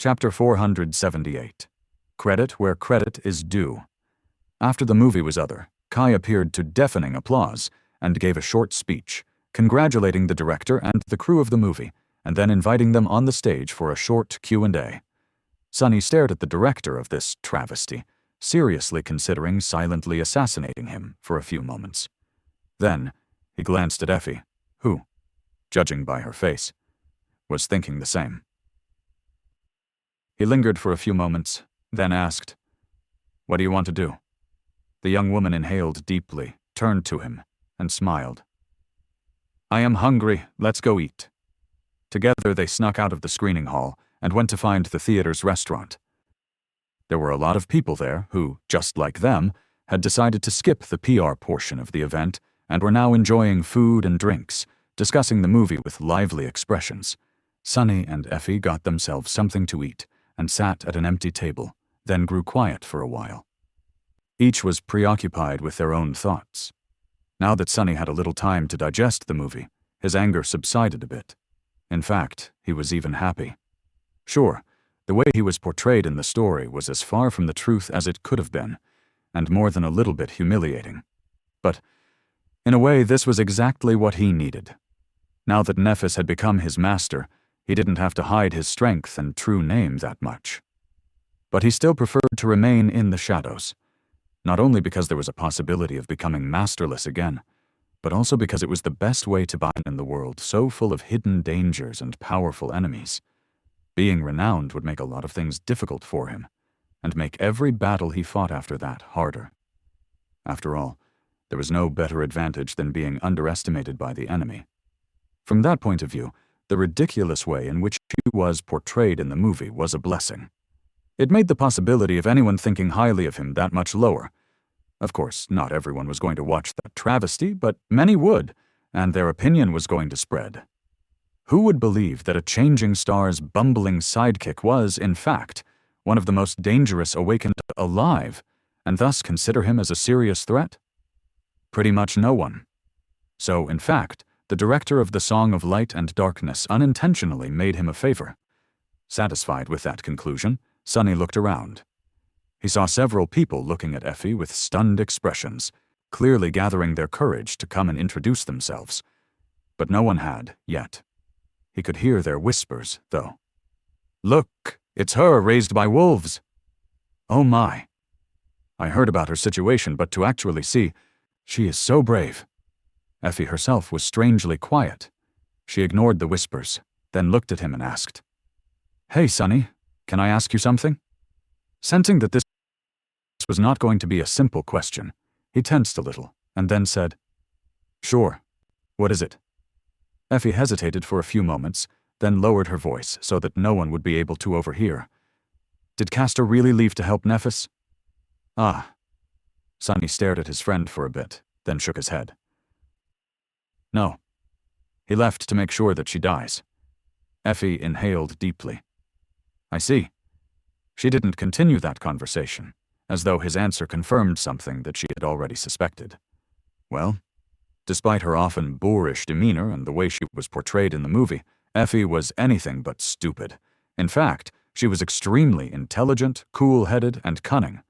Chapter 478. Credit where credit is due. After the movie was over, Kai appeared to deafening applause and gave a short speech, congratulating the director and the crew of the movie, and then inviting them on the stage for a short Q&A. Sunny stared at the director of this travesty, seriously considering silently assassinating him for a few moments. Then, he glanced at Effie, who, judging by her face, was thinking the same. He lingered for a few moments, then asked, "What do you want to do?" The young woman inhaled deeply, turned to him, and smiled. "I am hungry, let's go eat." Together they snuck out of the screening hall and went to find the theater's restaurant. There were a lot of people there who, just like them, had decided to skip the PR portion of the event and were now enjoying food and drinks, discussing the movie with lively expressions. Sunny and Effie got themselves something to eat and sat at an empty table, then grew quiet for a while. Each was preoccupied with their own thoughts. Now that Sunny had a little time to digest the movie, his anger subsided a bit. In fact, he was even happy. Sure, the way he was portrayed in the story was as far from the truth as it could have been, and more than a little bit humiliating. But, in a way, this was exactly what he needed. Now that Nephis had become his master, he didn't have to hide his strength and true name that much. But he still preferred to remain in the shadows, not only because there was a possibility of becoming masterless again, but also because it was the best way to bind in the world so full of hidden dangers and powerful enemies. Being renowned would make a lot of things difficult for him, and make every battle he fought after that harder. After all, there was no better advantage than being underestimated by the enemy. From that point of view, the ridiculous way in which he was portrayed in the movie was a blessing. It made the possibility of anyone thinking highly of him that much lower. Of course, not everyone was going to watch that travesty, but many would, and their opinion was going to spread. Who would believe that a changing star's bumbling sidekick was, in fact, one of the most dangerous awakened alive, and thus consider him as a serious threat? Pretty much no one. So, in fact, the director of the Song of Light and Darkness unintentionally made him a favor. Satisfied with that conclusion, Sunny looked around. He saw several people looking at Effie with stunned expressions, clearly gathering their courage to come and introduce themselves. But no one had, yet. He could hear their whispers, though. "Look, it's her raised by wolves." "Oh my. I heard about her situation, but to actually see, she is so brave." Effie herself was strangely quiet. She ignored the whispers, then looked at him and asked, "Hey, Sunny, can I ask you something?" Sensing that this was not going to be a simple question, he tensed a little, and then said, "Sure. What is it?" Effie hesitated for a few moments, then lowered her voice so that no one would be able to overhear. "Did Castor really leave to help Nephis?" "Ah." Sunny stared at his friend for a bit, then shook his head. "No. He left to make sure that she dies." Effie inhaled deeply. "I see." She didn't continue that conversation, as though his answer confirmed something that she had already suspected. Well, despite her often boorish demeanor and the way she was portrayed in the movie, Effie was anything but stupid. In fact, she was extremely intelligent, cool-headed, and cunning.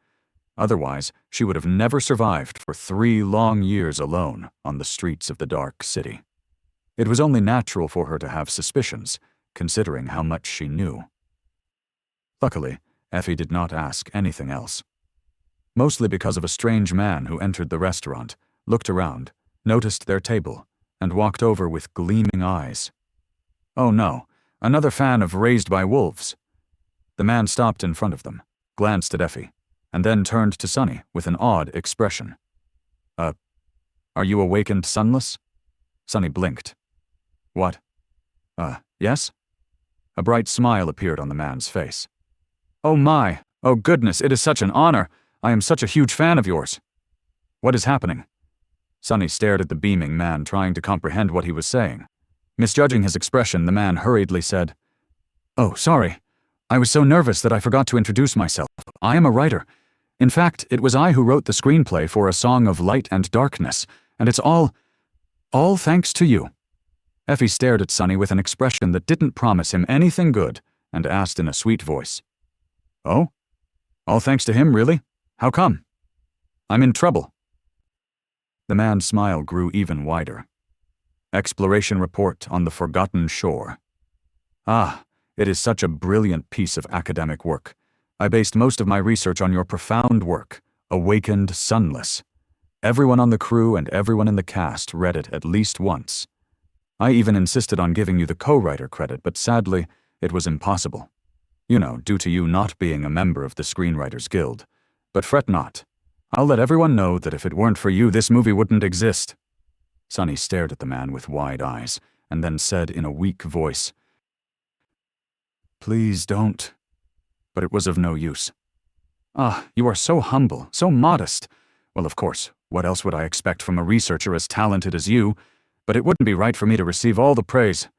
Otherwise, she would have never survived for 3 long years alone on the streets of the dark city. It was only natural for her to have suspicions, considering how much she knew. Luckily, Effie did not ask anything else. Mostly because of a strange man who entered the restaurant, looked around, noticed their table, and walked over with gleaming eyes. Oh no, another fan of Raised by Wolves. The man stopped in front of them, glanced at Effie, and then turned to Sunny with an odd expression. Are you awakened sunless?" Sunny blinked. "What? Yes?" A bright smile appeared on the man's face. "Oh my, oh goodness, it is such an honor. I am such a huge fan of yours." "What is happening?" Sunny stared at the beaming man, trying to comprehend what he was saying. Misjudging his expression, the man hurriedly said, "Oh, sorry. I was so nervous that I forgot to introduce myself. I am a writer. In fact, it was I who wrote the screenplay for A Song of Light and Darkness, and it's all thanks to you." Effie stared at Sunny with an expression that didn't promise him anything good, and asked in a sweet voice, "Oh? All thanks to him, really? How come? I'm in trouble." The man's smile grew even wider. Exploration report on the Forgotten Shore. Ah, it is such a brilliant piece of academic work. I based most of my research on your profound work, Awakened Sunless. Everyone on the crew and everyone in the cast read it at least once. I even insisted on giving you the co-writer credit, but sadly, it was impossible. You know, due to you not being a member of the Screenwriters Guild. But fret not. I'll let everyone know that if it weren't for you, this movie wouldn't exist. Sonny stared at the man with wide eyes, and then said in a weak voice, "Please don't." But it was of no use. "Ah, you are so humble, so modest. Well, of course, what else would I expect from a researcher as talented as you? But it wouldn't be right for me to receive all the praise.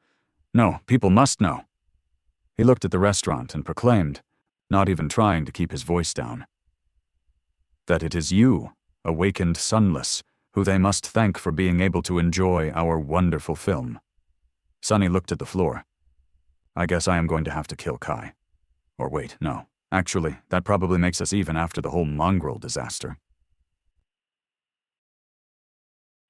No, people must know." He looked at the restaurant and proclaimed, not even trying to keep his voice down, that it is you, Awakened Sunless, who they must thank for being able to enjoy our wonderful film. Sonny looked at the floor. "I guess I am going to have to kill Kai. Or wait, no. Actually, that probably makes us even after the whole mongrel disaster."